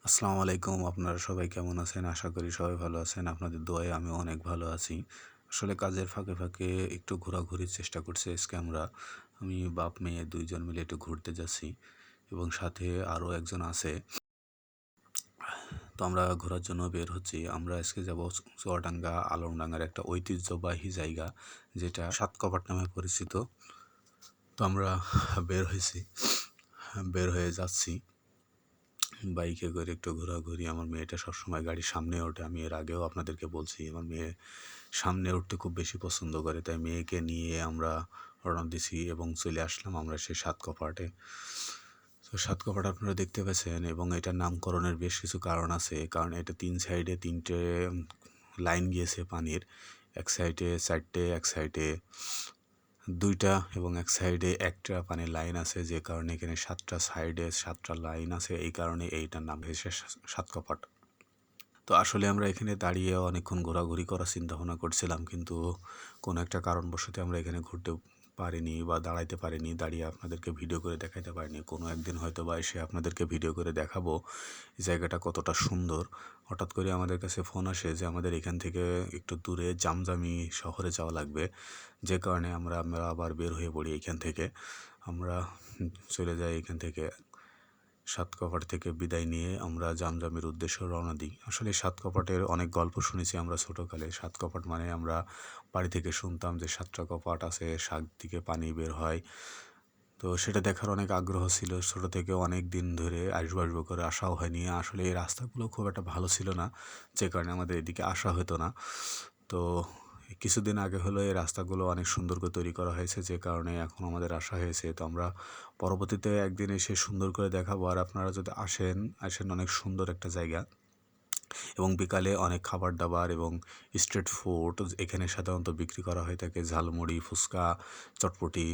আসসালামু আলাইকুম। আপনারা সবাই কেমন আছেন? আশা করি সবাই ভালো আছেন। আপনাদের দোয়ায় আমিও অনেক ভালো আছি। আসলে কাজের ফাঁকে, ফাঁকে একটু ঘোরাঘুরির চেষ্টা করছি আজকে আমরা। আমি বাপ-মেয়ে ২ জন মিলে একটু ঘুরতে যাচ্ছি এবং সাথে আরও একজন আছে। তো আমরা ঘোরার জন্য বের হচ্ছি। আমরা আজকে যাব চুয়াডাঙ্গা, আলমডাঙ্গার একটা ঐতিহ্যবাহী জায়গা যেটা সাতকপাট নামে পরিচিত। তো আমরা বের হয়েছি, বের হয়ে যাচ্ছি। বাইকে করে একটু ঘোরাঘুরি। আমার মেয়েটা সবসময় গাড়ির সামনে ওঠে। আমি এর আগেও আপনাদেরকে বলছি, আমার মেয়ে সামনে উঠতে খুব বেশি পছন্দ করে। তাই মেয়েকে নিয়ে আমরা রওনা দিছি এবং চলে আসলাম আমরা সেই সাতকপাটে। তো সাতকপাট আপনারা দেখতে পাচ্ছেন এবং এটার নামকরণের বেশ কিছু কারণ আছে। কারণ এটা ৩ সাইডে ৩ টে লাইন গিয়েছে পানির। এক সাইডে ৪ টে, এক সাইডে ২ টা এবং এক সাইডে একটা পানির লাইন আছে, যে কারণে এখানে ৭ টা সাইডে ৭ টা লাইন আছে। এই কারণে এইটার নাম হয়েছে সাতকপাট। তো আসলে আমরা এখানে দাঁড়িয়ে অনেকক্ষণ ঘোরাঘুরি করার চিন্তাভাবনা করছিলাম, কিন্তু কোনো একটা কারণবশত আমরা এখানে ঘুরতে পারিনি বা দাঁড়াইতে পারিনি, দাঁড়িয়ে আপনাদেরকে ভিডিও করে দেখাইতে পারিনি। কোনো একদিন হয়তো বা এসে আপনাদেরকে ভিডিও করে দেখাবো এই জায়গাটা কতটা সুন্দর। হঠাৎ করে আমাদের কাছে ফোন আসে যে আমাদের এখান থেকে একটু দূরে জামজামি শহরে যাওয়া লাগবে, যে কারণে আমরা আবার বের হয়ে পড়ি এইখান থেকে। আমরা চলে যাই এখান থেকে। সাতকপাট থেকে বিদায় নিয়ে আমরা জামজামের উদ্দেশ্যে রওনা দিই। আসলে সাতকপাটের অনেক গল্প শুনেছি আমরা ছোটোকালে। সাতকপাট মানে আমরা বাড়ি থেকে শুনতাম যে ৭টা কপাট আছে, ৭ দিকে পানি বের হয়। তো সেটা দেখার অনেক আগ্রহ ছিল। ছোটো থেকে অনেক দিন ধরে আসবো আসবো করে আসাও হয়নি। আসলে এই রাস্তাগুলো খুব একটা ভালো ছিল না, যে কারণে আমাদের এদিকে আসা হতো না। তো কিছুদিন আগে হলো এই রাস্তাগুলো অনেক সুন্দর করে তৈরি করা হয়েছে, যে কারণে এখন আমাদের আসা হয়েছে। তো আমরা পরবর্তীতে একদিন এসে সুন্দর করে দেখাবো। আর আপনারা যদি আসেন, অনেক সুন্দর একটা জায়গা এবং বিকালে অনেক খাবার দাবার এবং স্ট্রিট ফুড এখানে সাধারণত বিক্রি করা হয়ে থাকে। ঝালমুড়ি, ফুচকা, চটপটি,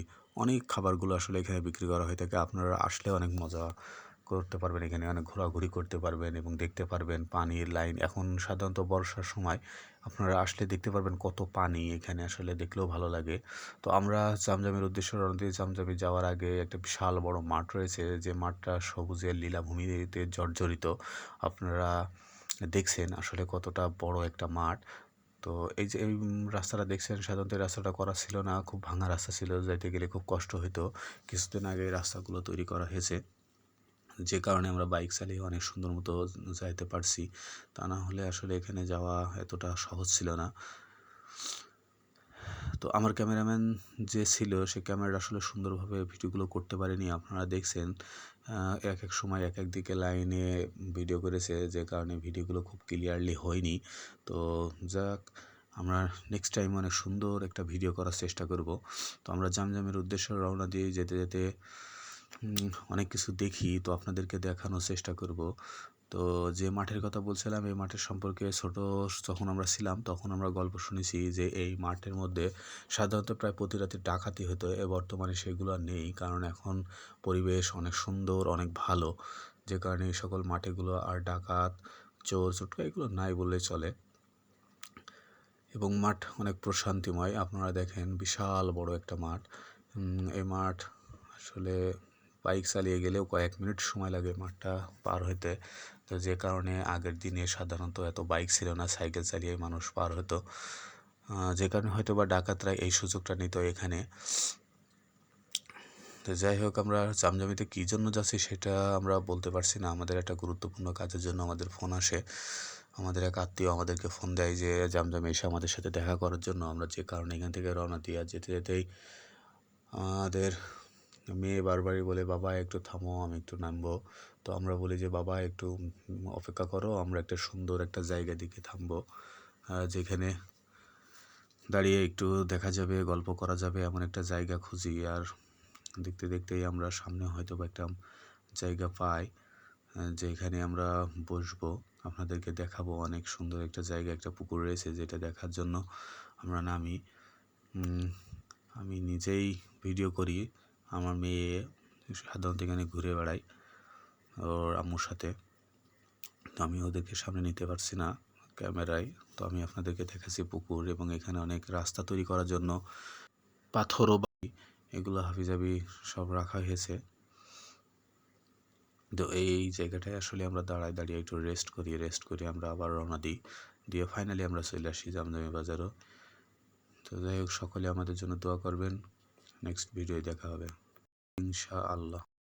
অনেক খাবারগুলো আসলে এখানে বিক্রি করা হয়ে থাকে। আপনারা আসলে অনেক মজা করতে পারবেন, এখানে অনেক ঘোরাঘুরি করতে পারবেন এবং দেখতে পারবেন পানির লাইন। এখন সাধারণত বর্ষার সময় আপনারা আসলে দেখতে পারবেন কত পানি, এখানে আসলে দেখলেও ভালো লাগে। তো আমরা জামজামের উদ্দেশ্যে রওনা দিই। জামজামে যাওয়ার আগে একটা বিশাল বড় মাঠ রয়েছে, যে মাঠটা সবুজের লীলাভূমিতে জর্জরিত। আপনারা দেখছেন আসলে কতটা বড় একটা মাঠ। তো এই যে রাস্তাটা দেখছেন, সাধারণত এই রাস্তাটা করা ছিল না, খুব ভাঙা রাস্তা ছিল, যাইতে গেলে খুব কষ্ট হতো। কিছুদিন আগে এই রাস্তাগুলো তৈরি করা হয়েছে, যে কারণে আমরা বাইক চালিয়ে অনেক সুন্দর মতো যাইতে পারছি। তা না হলে আসলে এখানে যাওয়া এতটা সহজ ছিল না। তো আমার ক্যামেরাম্যান যে ছিল, সে ক্যামেরাটা আসলে সুন্দরভাবে ভিডিওগুলো করতে পারেনি। আপনারা দেখছেন এক এক সময় এক এক দিকে লাইনে ভিডিও করেছে, যে কারণে ভিডিওগুলো খুব ক্লিয়ারলি হয়নি। তো যাক, আমরা নেক্সট টাইম অনেক সুন্দর একটা ভিডিও করার চেষ্টা করব। তো আমরা জামজামের উদ্দেশ্যে রওনা দিয়ে যেতে যেতে অনেক কিছু দেখি, তো আপনাদেরকে দেখানোর চেষ্টা করব। তো যে মাঠের কথা বলছিলাম, এই মাঠের সম্পর্কে ছোট যখন আমরা ছিলাম তখন আমরা গল্প শুনেছি যে এই মাঠের মধ্যে সাধারণত প্রায় প্রতি রাতে ডাকাতি হতো। বর্তমানে সেগুলো আর নেই, কারণ এখন পরিবেশ অনেক সুন্দর, অনেক ভালো, যে কারণে এই সকল মাঠেগুলো আর ডাকাত, চোর চোটকা এগুলো নাই বললেই চলে এবং মাঠ অনেক প্রশান্তিময়। আপনারা দেখেন বিশাল বড় একটা মাঠ। এই মাঠ আসলে বাইক চালিয়ে গেলেও কয়েক মিনিট সময় লাগে মাঠটা পার হতে। তো যে কারণে আগের দিনে সাধারণত এত বাইক ছিল না, সাইকেল চালিয়ে মানুষ পার হতো, যে কারণে হয়তো বা ডাকাতরা এই সুযোগটা নিত এখানে। তো যাই হোক, আমরা জামজামিতে কী জন্য যাচ্ছি সেটা আমরা বলতে পারছি না। আমাদের একটা গুরুত্বপূর্ণ কাজের জন্য আমাদের ফোন আসে। আমাদের এক আত্মীয় আমাদেরকে ফোন দেয় যে জামজামে এসে আমাদের সাথে দেখা করার জন্য। আমরা যে কারণে এখান থেকে রওনা দিই। আর যেতে যেতেই আমাদের মেয়ে বারবারই বলে, বাবা একটু থামো, আমি একটু নামবো। তো আমরা বলি যে বাবা একটু অপেক্ষা করো, আমরা একটা সুন্দর একটা জায়গা দিকে থামবো, যেখানে দাঁড়িয়ে একটু দেখা যাবে, গল্প করা যাবে, এমন একটা জায়গা খুঁজি। আর দেখতে দেখতেই আমরা সামনে হয়তো বা একটা জায়গা পাই, যেখানে আমরা বসবো, আপনাদেরকে দেখাবো। অনেক সুন্দর একটা জায়গা, একটা পুকুর রয়েছে, যেটা দেখার জন্য আমরা নামি। আমি নিজেই ভিডিও করি, আমার মেয়ে সাধারণত এখানে ঘুরে বেড়ায় ওর আম্মুর সাথে। তো আমি ওদেরকে সামনে নিতে পারছি না ক্যামেরায়। তো আমি আপনাদেরকে দেখাচ্ছি পুকুর, এবং এখানে অনেক রাস্তা তৈরি করার জন্য পাথর ও বালি এগুলো হাবিজাবি সব রাখা হয়েছে। তো এই জায়গাটায় আসলে আমরা দাঁড়িয়ে একটু রেস্ট করি আমরা আবার রওনা দিই, দিয়ে ফাইনালি আমরা চলে আসি জামজমি বাজারও। তো যাই হোক, সকলে আমাদের জন্য দোয়া করবেন। নেক্সট ভিডিও দেখা হবে ইনশাআল্লাহ।